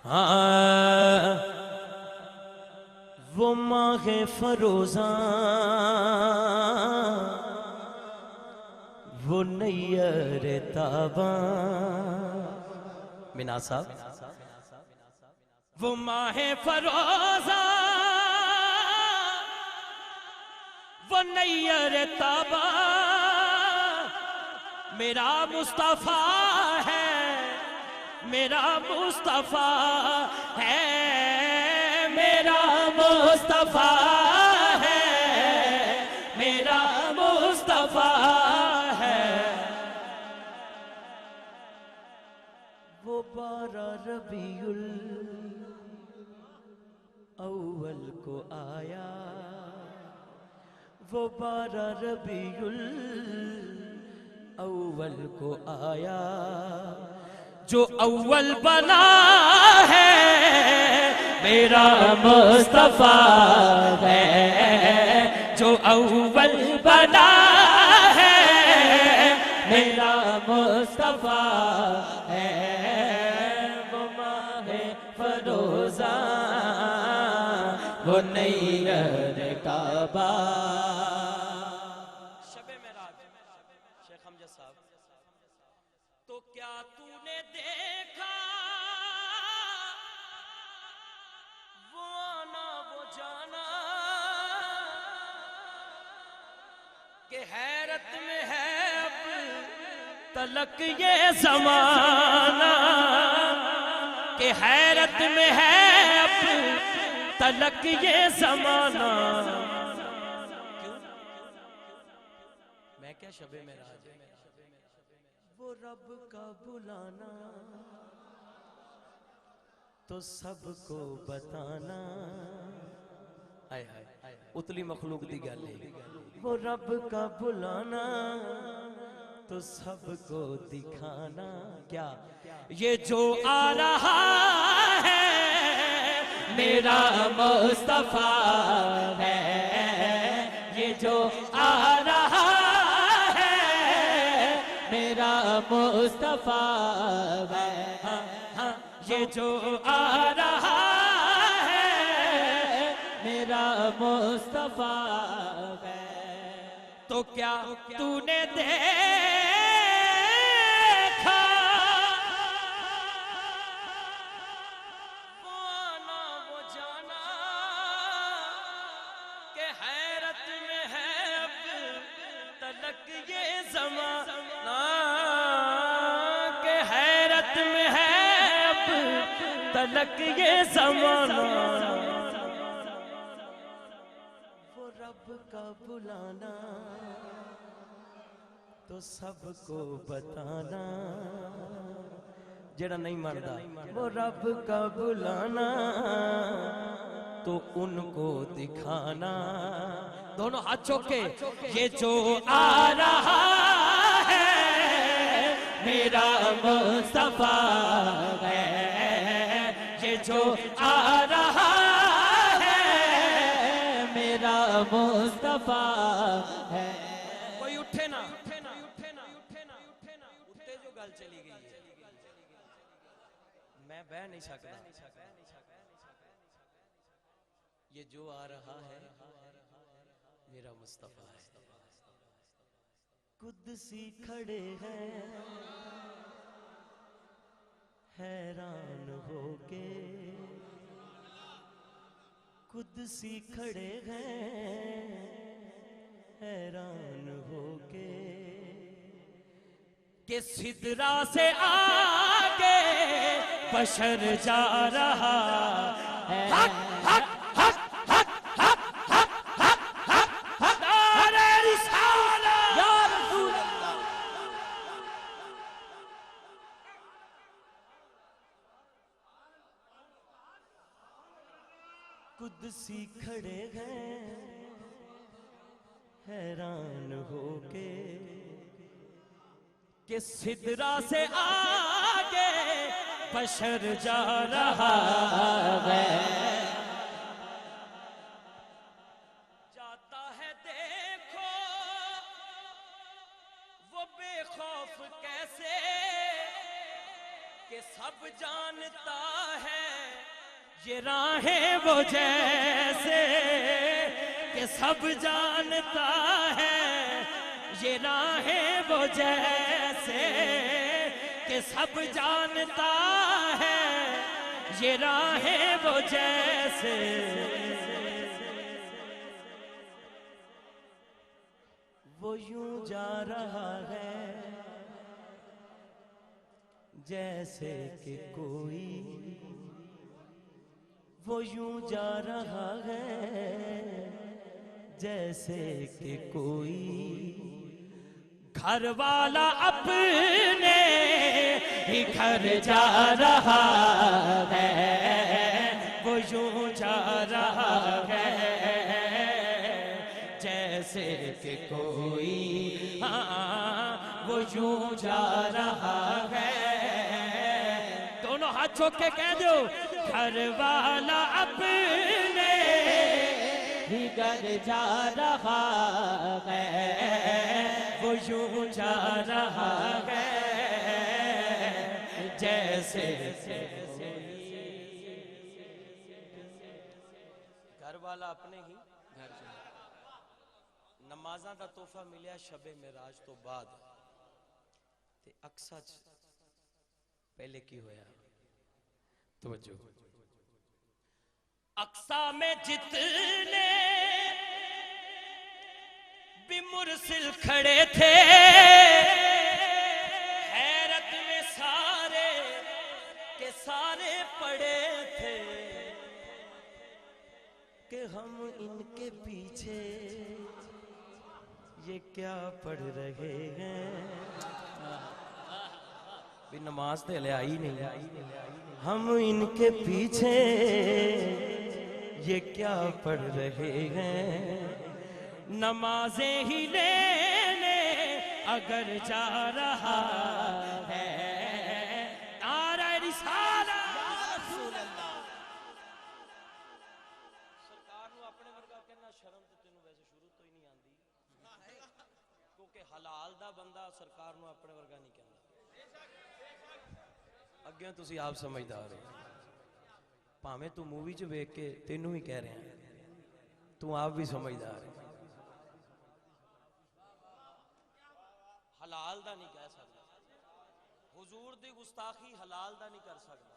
ہاں وہ ماہ فروزاں وہ نیر تاباں مینا صاحب وہ ماہ فروزاں وہ نیر تاباں میرا مصطفیٰ ہے میرا مصطفیٰ ہے میرا مصطفیٰ ہے میرا مصطفیٰ ہے وہ 12 ربیع الاول کو آیا وہ 12 ربیع الاول کو آیا جو اول بنا ہے میرا مصطفیٰ ہے جو اول بنا ہے میرا مصطفیٰ ہے وہ ماہ فروزاں وہ نیر کعبہ شب معراج شیخ حمزہ صاحب تو کیا تو نے دیکھا وہ آنا وہ جانا کہ حیرت میں ہے اب تلک یہ زمانہ کہ حیرت میں ہے اب تلک یہ زمانہ میں کیا شب معراج وہ رب کا بلانا تو سب کو بتانا آئے آئے اتلی مخلوق دی گالے وہ رب کا بلانا تو سب کو دکھانا کیا یہ جو آ رہا ہے میرا مصطفیٰ ہے یہ جو آ رہا ہے میرا مصطفیٰ ہے یہ جو آ رہا ہے میرا مصطفیٰ ہے تو کیا تو نے دیکھا وہ آنا وہ جانا کہ حیرت میں ہے اب تلک یہ زمانہ کہ حیرت میں ہے اب تلک یہ زمانہ وہ رب کا بلانا تو سب کو بتانا جڑا نہیں ماندا وہ رب کا بلانا تو ان کو دکھانا دونوں ہاتھ چوکے یہ جو آ رہا ہے میرا مصطفیٰ ہے یہ جو آ رہا ہے میرا مصطفیٰ ہے کوئی اٹھے نا اٹھے جو گل چلی گئی ہے میں بہ نہیں سکتا یہ جو آ رہا ہے میرا مصطفیٰ ہے قدسی کھڑے ہیں حیران ہو کے قدسی کھڑے ہیں حیران ہو کے کہ سدرا سے آگے بشر جا رہا ہے قدسی کھڑے ہیں حیران ہو کے کہ سدرا سے آگے بشر جا رہا ہے جاتا ہے دیکھو وہ بے خوف کیسے کہ سب جانتا ہے یہ راہیں وہ جیسے کہ سب جانتا ہے، یہ راہیں وہ جیسے کہ سب جانتا ہے، یہ راہیں وہ جیسے وہ یوں جا رہا ہے جیسے کہ کوئی، وہ یوں جا رہا ہے جیسے کہ کوئی گھر والا اپنے ہی گھر جا رہا ہے، وہ یوں جا رہا ہے جیسے کہ کوئی، ہاں وہ یوں جا رہا ہے۔ دونوں ہاتھ چھوک کے کہہ دو، گھر والا اپنے ہی گھر جا رہا ہے، وہ یوں جا رہا ہے جیسے گھر والا اپنے ہی گھر جا۔ نمازاں دا تحفہ ملیا شب معراج تو بعد تے اقصا پہلے کی ہویا؟ توجہ، اقصا میں جتنے بھی مرسل کھڑے تھے، حیرت میں سارے کے سارے پڑے تھے کہ ہم ان کے پیچھے یہ کیا پڑھ رہے ہیں۔ بھی نماز تے لے آئی نہیں، ہم ان کے پیچھے یہ کیا پڑھ رہے ہیں۔ نمازیں ہی لینے اگر جا رہا ہے، نعرہ رسالت سرکار نو اپنے ورگا کہنا شرم تے تینوں ویسے شروع تو ہی نہیں آندی، کیونکہ حلال دا بندہ سرکار نو اپنے ورگا نہیں کہنا۔ اگے تسی آپ سمجھدار ہو، پاویں تو مووی چ ویکھ کے تینوں ہی کہہ رہے ہیں، تو آپ بھی سمجھدار ہے۔ حلال دا نہیں کہہ سکتا، حضور دی گستاخی حلال دا نہیں کر سکتا۔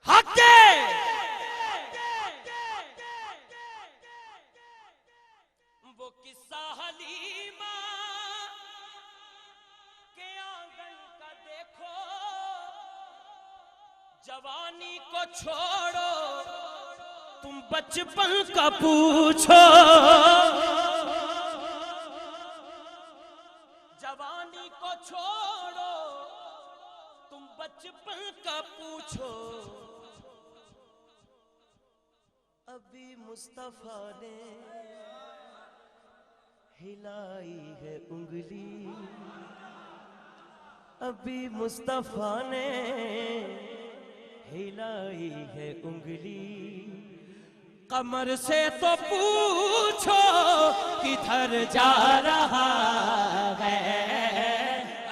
حق وہ قصہ حلیمہ کے آنگن کا دیکھو، جوانی کو چھوڑو تم بچپن کا پوچھو، جوانی کو چھوڑو تم بچپن کا پوچھو، ابھی مصطفیٰ نے ہلائی ہے انگلی، ابھی مصطفیٰ نے ہلائی ہے انگلی، قمر سے تو پوچھو کدھر جا رہا ہے،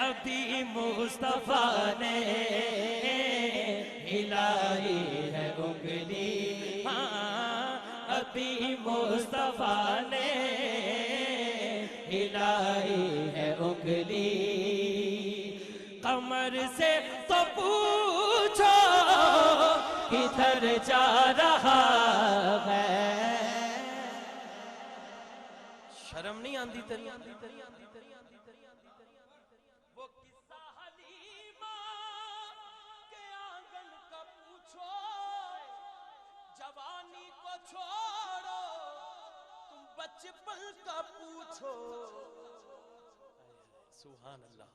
ابھی مصطفیٰ نے ہلائی ہے انگلی، ہاں ابھی مصطفیٰ نے ہلائی ہے انگلی، قمر سے تو پوچھو کدھر جا رہا ہے۔ شرم نہیں آندی تیری؟ وہ قصہ حلیمہ کے آنگن کا پوچھو، جوانی کو چھوڑو تم بچپن کا پوچھو، سبحان اللہ۔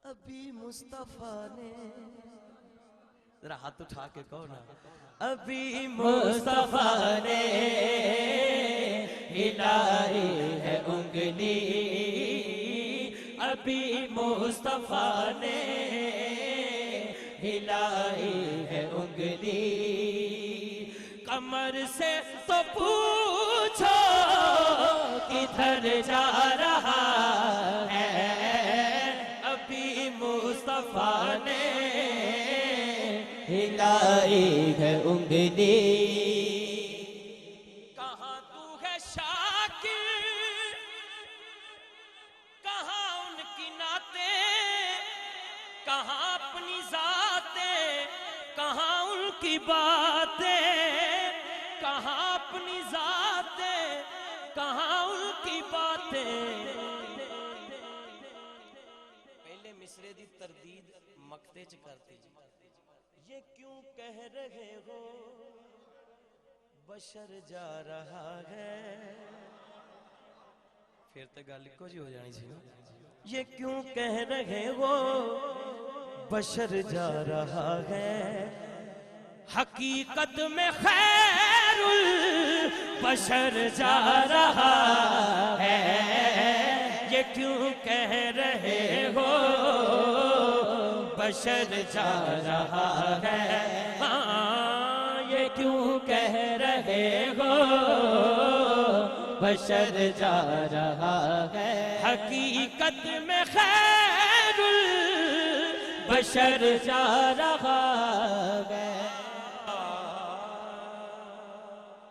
ابھی مصطفیٰ نے، ذرا ہاتھ اٹھا کے کہو نا، ابھی مصطفیٰ نے ہلائی ہے انگلی، ابھی مصطفیٰ نے ہلائی ہے انگلی، قمر سے تو پوچھو کدھر جا رہا ہے، ابھی مصطفیٰ نے ہلائی ہے انگلی کہاں تو ہے شاکر کہاں ان کی نعتیں کہاں اپنی ذاتیں کہاں ان کی باتیں کہاں اپنی ذاتیں کہاں ان کی باتیں پہلے مصرے دی تردید مقتے چ کرتی یہ کیوں کہہ رہے ہو بشر جا رہا ہے پھر تو گل کو جی ہو جانی سی نا یہ کیوں کہہ رہے ہو بشر جا رہا ہے حقیقت میں خیر البشر جا رہا ہے یہ کیوں کہہ رہے ہو بشر جا رہا ہے ہاں یہ کیوں کہہ رہے ہو بشر جا رہا ہے حقیقت میں خیر البشر بشر جا رہا ہے